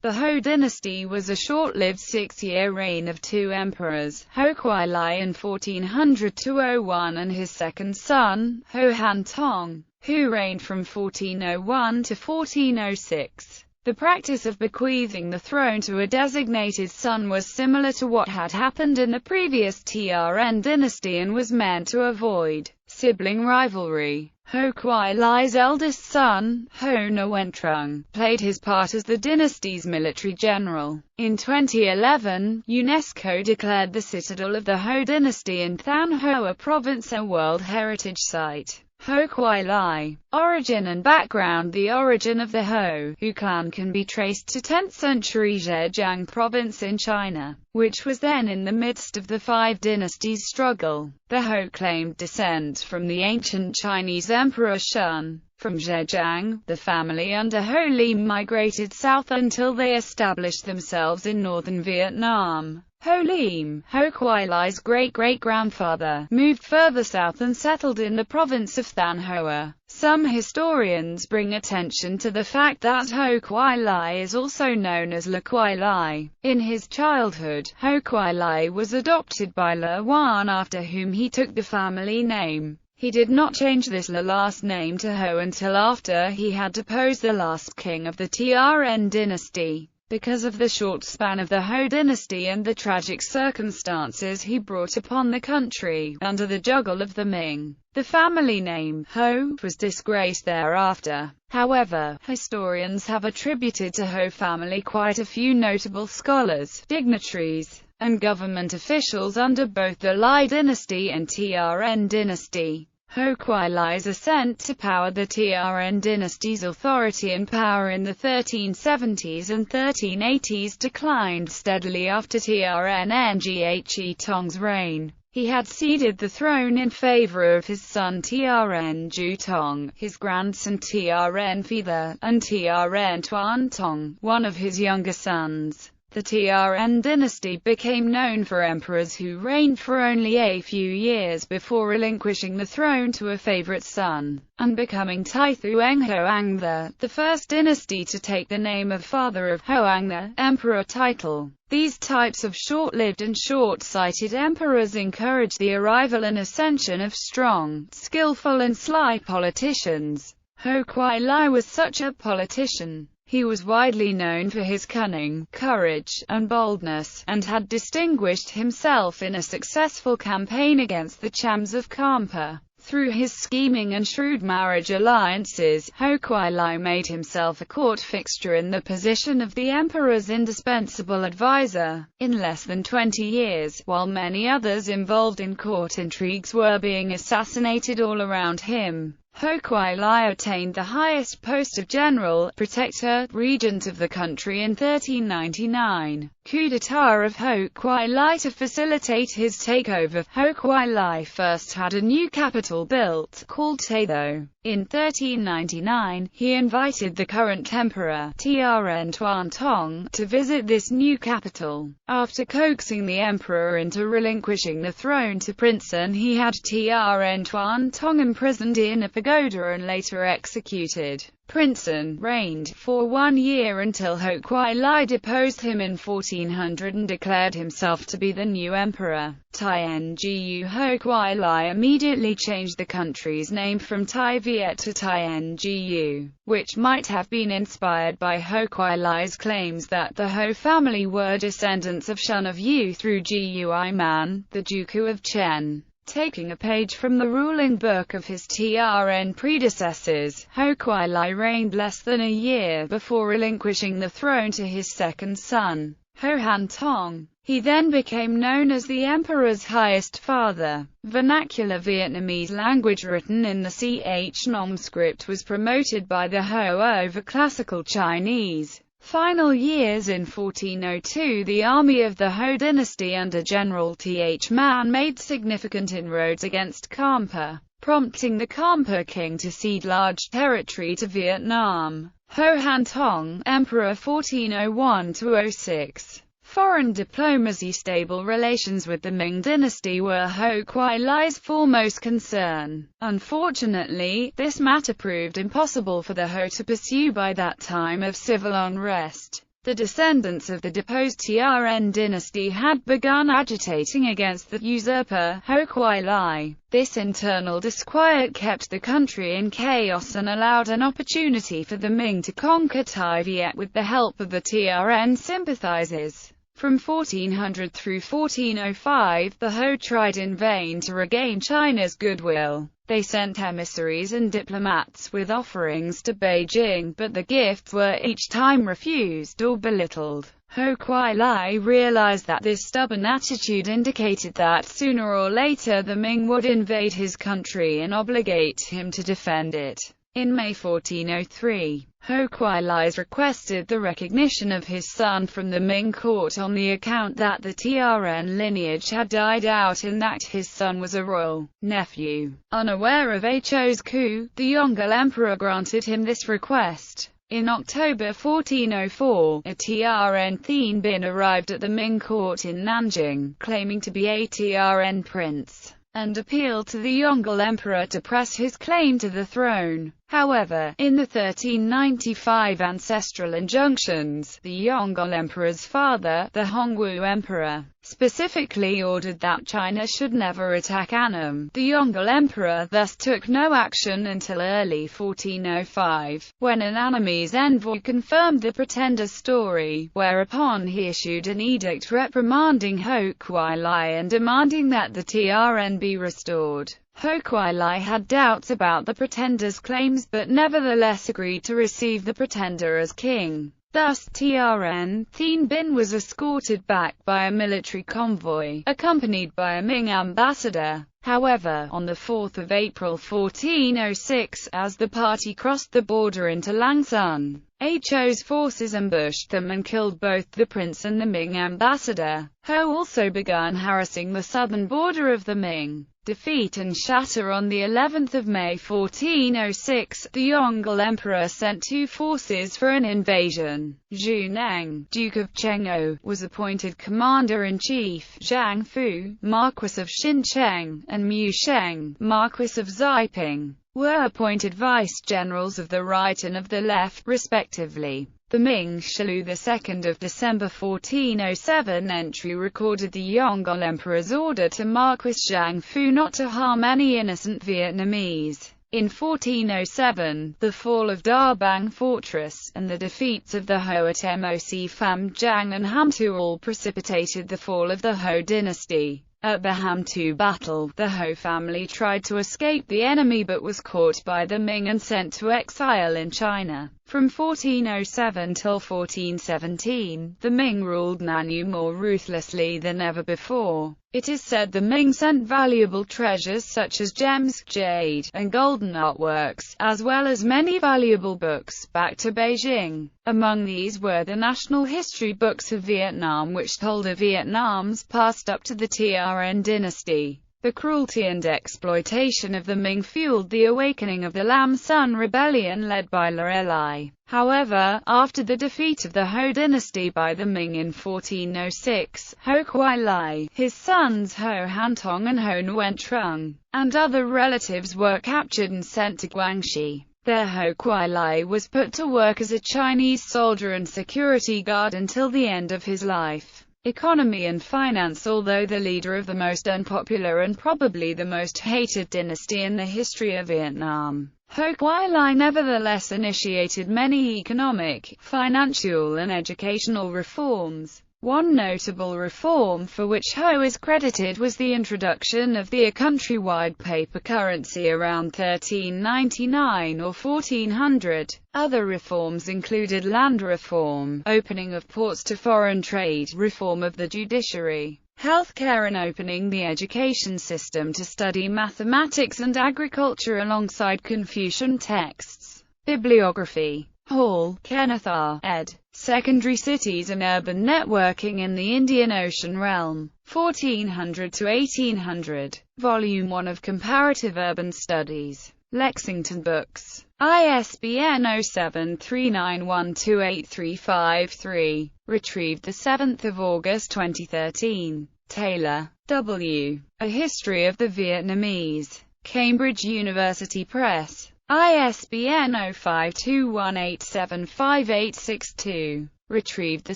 The Ho dynasty was a short-lived 6-year reign of two emperors, Ho Kuai-lai in 1400–01 and his second son, Ho Han-tong, who reigned from 1401 to 1406. The practice of bequeathing the throne to a designated son was similar to what had happened in the previous Trn dynasty and was meant to avoid sibling rivalry. Ho Kuai-lai's eldest son, Ho Nguyen-trung, played his part as the dynasty's military general. In 2011, UNESCO declared the citadel of the Ho dynasty in Than Hoa Province a World Heritage Site. Ho Kuai-lai. Origin and background. The origin of the Ho clan can be traced to 10th century Zhejiang province in China, which was then in the midst of the Five Dynasties struggle. The Ho claimed descent from the ancient Chinese Emperor Shun. From Zhejiang, the family under Ho Ly migrated south until they established themselves in northern Vietnam. Ho Ly, Ho Kuai-lai's great-great-grandfather, moved further south and settled in the province of Than Hoa. Some historians bring attention to the fact that Ho Kuai-lai is also known as Le Kuai-lai. In his childhood, Ho Kuai-lai was adopted by Le Wan, after whom he took the family name. He did not change this Le last name to Ho until after he had deposed the last king of the Trn dynasty. Because of the short span of the Ho dynasty and the tragic circumstances he brought upon the country, under the juggle of the Ming, the family name, Ho, was disgraced thereafter. However, historians have attributed to Ho family quite a few notable scholars, dignitaries, and government officials under both the Lai dynasty and Trn dynasty. Ho Kuai-lai's ascent to power. The Trn dynasty's authority and power in the 1370s and 1380s declined steadily after Trn Nghe Tong's reign. He had ceded the throne in favor of his son Trn Ju Tong, his grandson Trn Phi, and Trn Tuan Tong, one of his younger sons. The Trn dynasty became known for emperors who reigned for only a few years before relinquishing the throne to a favorite son, and becoming Taithueng Hoang the first dynasty to take the name of father of Hoang the emperor title. These types of short-lived and short-sighted emperors encourage the arrival and ascension of strong, skillful and sly politicians. Ho Kuai-lai was such a politician. He was widely known for his cunning, courage, and boldness, and had distinguished himself in a successful campaign against the Chams of Kampa. Through his scheming and shrewd marriage alliances, Ho Kuai-lai made himself a court fixture in the position of the emperor's indispensable advisor. In less than 20 years, while many others involved in court intrigues were being assassinated all around him, Ho Kuai-lai attained the highest post of general, protector, regent of the country in 1399. Coup d'état of Ho Kuai-lai. To facilitate his takeover, Ho Kuai-lai first had a new capital built, called Taitho. In 1399, he invited the current emperor, Trn Tuan Tong, to visit this new capital. After coaxing the emperor into relinquishing the throne to Princeton, he had Trn Tuan Tong imprisoned in a pagoda and later executed. Princeton reigned for 1 year until Ho Kuai-lai deposed him in 1400 and declared himself to be the new emperor. Tiangu. Ho Kuai-lai immediately changed the country's name from Tai Viet to Tiangu, which might have been inspired by Ho Kuai-lai's claims that the Ho family were descendants of Shun of Yu through Gui Man, the Duke of Chen. Taking a page from the ruling book of his Trn predecessors, Ho Kuai-lai reigned less than a year before relinquishing the throne to his second son, Ho Han-tong. He then became known as the emperor's highest father. Vernacular Vietnamese language written in the Ch Nom script was promoted by the Ho over Classical Chinese. Final years. In 1402, the army of the Ho dynasty under General Th Man made significant inroads against Kampa, prompting the Kampa king to cede large territory to Vietnam. Ho Han-tong, Emperor 1401–06. Foreign diplomacy. Stable relations with the Ming dynasty were Ho Kuai-lai's foremost concern. Unfortunately, this matter proved impossible for the Ho to pursue by that time of civil unrest. The descendants of the deposed TRN dynasty had begun agitating against the usurper, Ho Kwai Lai. This internal disquiet kept the country in chaos and allowed an opportunity for the Ming to conquer Tai Viet with the help of the TRN sympathizers. From 1400 through 1405, the Ho tried in vain to regain China's goodwill. They sent emissaries and diplomats with offerings to Beijing, but the gifts were each time refused or belittled. Ho Kwai Lai realized that this stubborn attitude indicated that sooner or later the Ming would invade his country and obligate him to defend it. In May 1403, Ho Kwai Lai requested the recognition of his son from the Ming court on the account that the TRN lineage had died out and that his son was a royal nephew. Unaware of Ho's coup, the Yongle emperor granted him this request. In October 1404, a TRN Thien Bin arrived at the Ming court in Nanjing, claiming to be a TRN prince, and appealed to the Yongle emperor to press his claim to the throne. However, in the 1395 ancestral injunctions, the Yongle emperor's father, the Hongwu emperor, specifically ordered that China should never attack Annam. The Yongle emperor thus took no action until early 1405, when an Annamese envoy confirmed the pretender's story, whereupon he issued an edict reprimanding Ho Kwai Lai and demanding that the TRN be restored. Ho Kwai Lai had doubts about the pretender's claims but nevertheless agreed to receive the pretender as king. Thus, TRN Thien Bin was escorted back by a military convoy, accompanied by a Ming ambassador. However, on the 4th of April 1406, as the party crossed the border into Langsun, Ho's forces ambushed them and killed both the prince and the Ming ambassador. Ho also began harassing the southern border of the Ming. Defeat and shatter. On the 11th of May 1406, the Yongle emperor sent two forces for an invasion. Zhu Neng, Duke of Cheng'o, was appointed commander-in-chief. Zhang Fu, Marquis of Xincheng, and Mu Sheng, Marquis of Xiping, were appointed vice-generals of the right and of the left, respectively. The Ming Shilu 2 of December 1407 entry recorded the Yongle emperor's order to Marquis Zhang Fu not to harm any innocent Vietnamese. In 1407, the fall of Da Bang Fortress, and the defeats of the Ho at Moc Pham Giang and Ham Tu all precipitated the fall of the Ho dynasty. At the Ham Tu battle, the Ho family tried to escape the enemy but was caught by the Ming and sent to exile in China. From 1407 till 1417, the Ming ruled Nanyue more ruthlessly than ever before. It is said the Ming sent valuable treasures such as gems, jade, and golden artworks, as well as many valuable books, back to Beijing. Among these were the national history books of Vietnam, which told of Vietnam's past up to the TRN dynasty. The cruelty and exploitation of the Ming fueled the awakening of the Lam Sun rebellion led by Lưu Ly. However, after the defeat of the Ho dynasty by the Ming in 1406, Ho Kwai Lai, his sons Ho Hantong and Ho Nguyen Trung, and other relatives were captured and sent to Guangxi. There Ho Kwai Lai was put to work as a Chinese soldier and security guard until the end of his life. Economy and finance. Although the leader of the most unpopular and probably the most hated dynasty in the history of Vietnam, Ho Kwai Lai nevertheless initiated many economic, financial and educational reforms. One notable reform for which Ho is credited was the introduction of the countrywide paper currency around 1399 or 1400. Other reforms included land reform, opening of ports to foreign trade, reform of the judiciary, healthcare and opening the education system to study mathematics and agriculture alongside Confucian texts. Bibliography. Hall, Kenneth R. ed. Secondary Cities and Urban Networking in the Indian Ocean Realm, 1400 to 1800. Volume 1 of Comparative Urban Studies. Lexington Books. ISBN 0739128353. Retrieved 7 August 2013. Taylor, W. A History of the Vietnamese. Cambridge University Press. ISBN 0521875862. Retrieved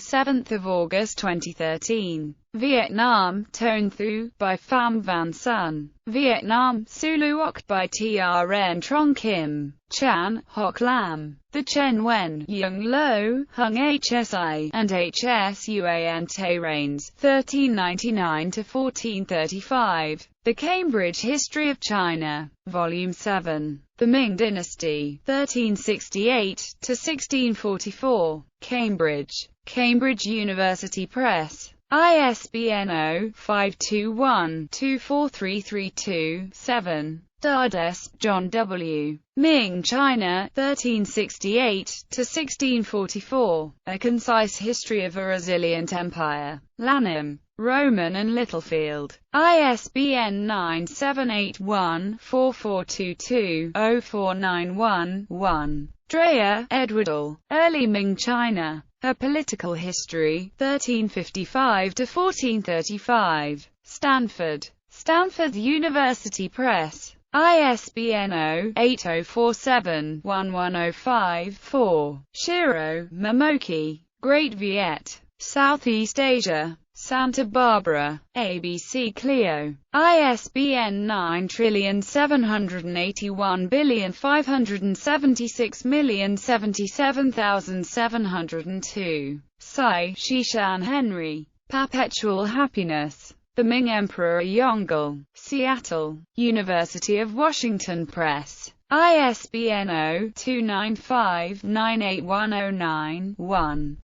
7 August 2013. Vietnam, Tone Thu, by Pham Van Son. Vietnam, Suluok, by Trn Trong Kim, Chan, Hoc Lam. The Chen Wen, Yung Lo, Hung Hsi, and Hsuan Te reigns, 1399–1435. The Cambridge History of China. Volume 7. The Ming Dynasty, 1368–1644. Cambridge. Cambridge University Press. ISBN 0-521-24332-7. Dardes, John W. Ming China, 1368–1644. A Concise History of a Resilient Empire. Lanham, Rowman and Littlefield. ISBN 978-1-4422-0491-1. Dreyer, Edward L. Early Ming China. A Political History, 1355–1435. Stanford. Stanford University Press. ISBN 0-8047-1105-4. Shiro, Momoki. Great Viet. Southeast Asia. Santa Barbara. ABC Clio. ISBN 9781576077702. Tsai, Shishan Henry. Perpetual Happiness. The Ming Emperor Yongle. Seattle. University of Washington Press. ISBN 0-295-98109-1.